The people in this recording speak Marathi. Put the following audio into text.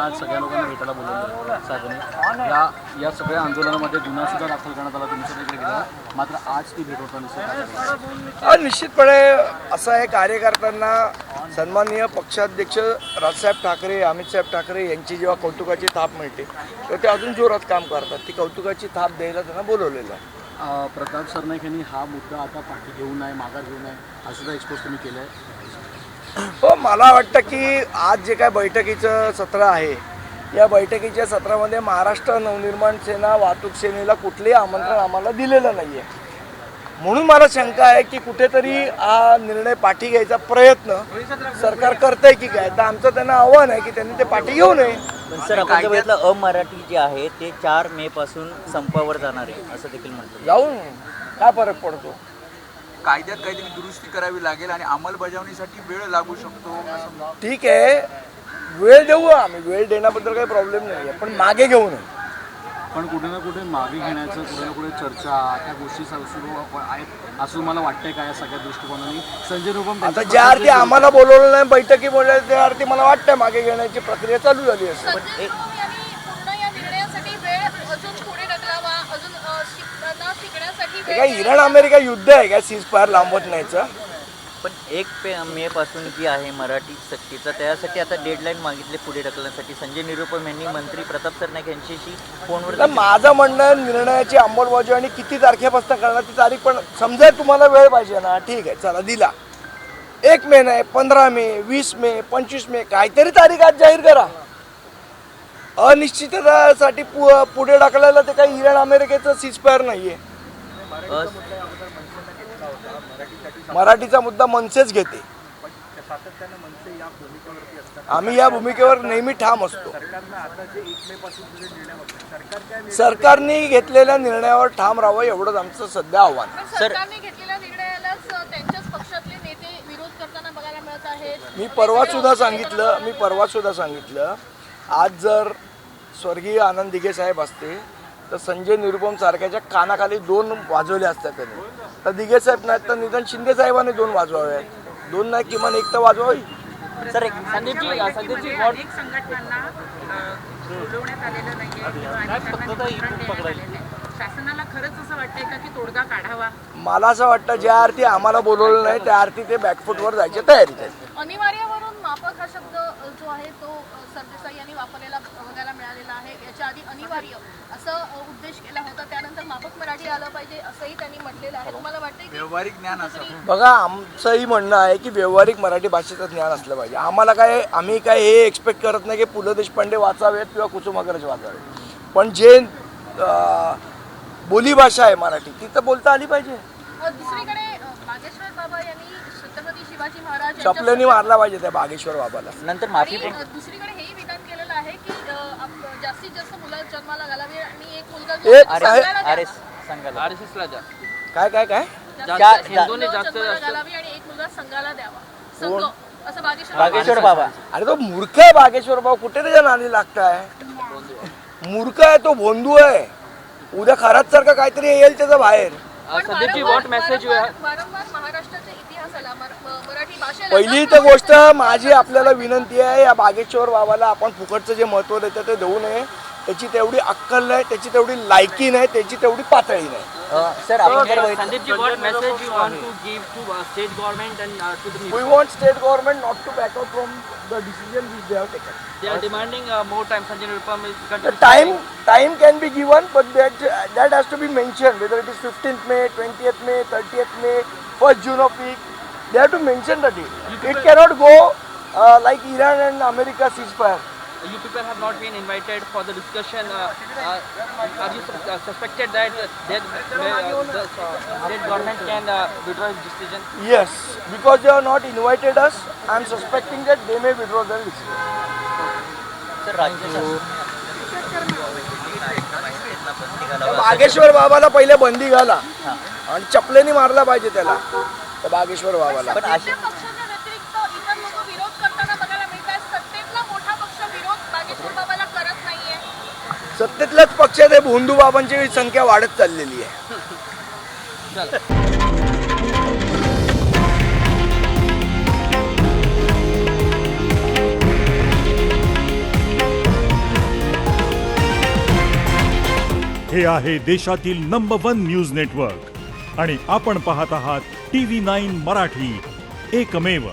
आज सगळ्या लोकांना भेटायला बोलवलं साहेबांनी. या सगळ्या आंदोलनामध्ये गुन्हा सुद्धा दाखल करण्यात आला तुमच्या तिकडे गेला, मात्र आज ती भेट होताना निश्चितपणे असं आहे, कार्यकर्त्यांना सन्माननीय पक्षाध्यक्ष राजसाहेब ठाकरे, अमितसाहेब ठाकरे यांची जेव्हा कौतुकाची थाप मिळते तेव्हा ते अजून जोरात काम करतात. ती कौतुकाची थाप द्यायला त्यांना बोलवलेलं आहे. प्रताप सरनाईक यांनी हा मुद्दा आता पाठी घेऊ नये, माघार घेऊ नये असं सुद्धा एक्सपोज तुम्ही केलं आहे. हो, मला वाटतं की आज जे काय बैठकीचं सत्र आहे, या बैठकीच्या सत्रामध्ये महाराष्ट्र नवनिर्माण सेना, वाहतूक सेनेला कुठलेही आमंत्रण आम्हाला दिलेलं नाही आहे. म्हणून मला शंका आहे की कुठेतरी हा निर्णय पाठी घ्यायचा प्रयत्न सरकार करतंय की काय. तर आमचं त्यांना आव्हान आहे की त्यांनी ते पाठी घेऊ नये. पण सर, आपण बघितलं अमराठी जे आहे ते 4 मे पासून संपावर जाणार आहे असं देखील म्हणतो. जाऊन काय फरक पडतो? कायद्यात काहीतरी दुरुस्ती करावी लागेल आणि अंमलबजावणीसाठी वेळ लागू शकतो असं. ठीक आहे, वेळ देऊ आम्ही, वेळ देण्याबद्दल काही प्रॉब्लेम नाही आहे, पण मागे घेऊ नये. पण कुठे ना कुठे मागे घेण्याचं कुठे ना कुठे चर्चा त्या गोष्टी सुरू आहेत असं मला वाटतंय का या सगळ्या दृष्टिकोनाने? संजय निरुपम आता ज्या अर्थी आम्हाला बोलवलं नाही बैठकी बोलले त्या अर्थी मला वाटतंय मागे घेण्याची प्रक्रिया चालू झाली असेल. काय इराण अमेरिका युद्ध आहे का सीज फायर लांबवत नाहीचं? पण 1 मे पासून जी आहे मराठी सक्तीचा, त्यासाठी आता डेडलाईन मागितले पुढे ढकलण्यासाठी. संजय निरुपम यांनी मंत्री प्रताप सरनाईक यांच्याशी फोनवर. माझं म्हणणं, निर्णयाची अंमलबजावणी किती तारखेपासून करणार ती तारीख पण समजा. तुम्हाला वेळ पाहिजे ना, ठीक आहे, चला दिला. 1 मे नाही, 15 मे, 20 मे, 25 मे, काहीतरी तारीख आज जाहीर करा. अनिश्चिततेसाठी पुढे ढकलायला ते काही इराण अमेरिकेचं सीज फायर नाहीये. मराठीचा मुद्दा मनसेच घेते. आम्ही या भूमिकेवर नेहमी ठाम असतो. सरकारने घेतलेल्या निर्णयावर ठाम राहावं एवढंच आमचं सध्या आव्हान. सरकारने घेतलेल्या निर्णयालाच त्यांच्याच पक्षातले नेते विरोध करताना बघायला मिळत आहेत. मी परवा सुद्धा सांगितलं आज जर स्वर्गीय आनंद दिघे साहेब असते तर संजय निरुपम सारख्याच्या कानाखाली 2 वाजवले असतात त्यांनी. तर दिघे साहेब नाही तर निधन शिंदे साहेबांनी 2 वाजवावे. 2 नाही, किमान 1 तर वाजवावी. सर, संघटनांना बोलवण्यात आलेलं नाहीये. शासनाला खरंच असं वाटतंय का की तोडगा काढावा? मला असं वाटतं ज्या अर्थी आम्हाला बोलवलं नाही त्या अर्थी ते बॅकफुटवर जायची तयारीत आहेत. अनिवार्यावरून माफक हा शब्द जो आहे तो सरदेसाई यांनी वापरलेला बघायला मिळालेला आहे. याच्या आधी अनिवार्य असं उद्देश केला होता, त्यानंतर माफक मराठी आलं पाहिजे असंही त्यांनी म्हटलेलं आहे. तुम्हाला वाटतंय की व्यावहारिक ज्ञान असं? बघा, आमचंही म्हणणं आहे की व्यावहारिक मराठी भाषेचं ज्ञान असलं पाहिजे. आम्ही काय हे एक्सपेक्ट करत नाही की पु ल देशपांडे वाचावेत किंवा कुसुमाग्रज वाचावेत, पण जे बोलीभाषा आहे मराठी ती तर बोलता आली पाहिजे. दुसरीकडे बागेश्वर बाबा यांनी छत्रपती शिवाजी महाराज चपल्याने मारला पाहिजे त्या बागेश्वर बाबाला. नंतर माफी आणि दुसरीकडे हेही विधान केलेलं आहे की जास्तीत जास्त मुलं जन्माला घालावी आणि एक मुलगा काय काय काय जन्माला घालावी आणि एक मुलगा संघाला द्यावा. संघ असं बागेश्वर बाबा. अरे तो मूर्ख आहे बागेश्वर बाबा, कुठे त्याच्या नादी लागताय? मूर्ख आहे तो, भोंदू आहे. उद्या खराच सारखं काहीतरी येईल त्याचा बाहेर. वारंवार महाराष्ट्राच्या इतिहासाला मराठी भाषेला पहिली तर गोष्ट माझी आपल्याला विनंती आहे, या बागेश्वर बाबाला आपण फुकटचं जे महत्त्व देतं ते देऊ नये. त्याची तेवढी अक्कल नाही, त्याची तेवढी लायकी नाही, त्याची तेवढी पातळी नाही. सर, आपण जर We want state government not to back out from the decision which they have taken. They are demanding more time. Sanjay Nirupam is The time can be given, but that has to be mentioned. Whether it is 15th May, 20th May, 30th May, 1st June of week, they have to mention the date. It cannot go like Iran and America ceasefire. You people have not been invited for the discussion. Are you suspected that the state government can withdraw its decision? Yes, because they have not invited us, I am suspecting that they may withdraw their decision. Sir, राज्य बागेश्वर बाबाला पहिले बंदी घाला आणि चपलेने मारला पाहिजे त्याला, त्या बागेश्वर बाबाला. पण अशी पक्षाच्या व्यतिरिक्त इतर लोक विरोध करताना बघायला मिळत आहे. सत्तेतला मोठा पक्ष विरोध बागेश्वर बाबाला करत नाहीये. सत्तेतल्याच पक्षात हे भोंदू बाबांची संख्या वाढत चाललेली आहे. हे आहे देशातील नंबर 1 न्यूज नेटवर्क आणि आपण पाहत आहात TV9 मराठी, एकमेव.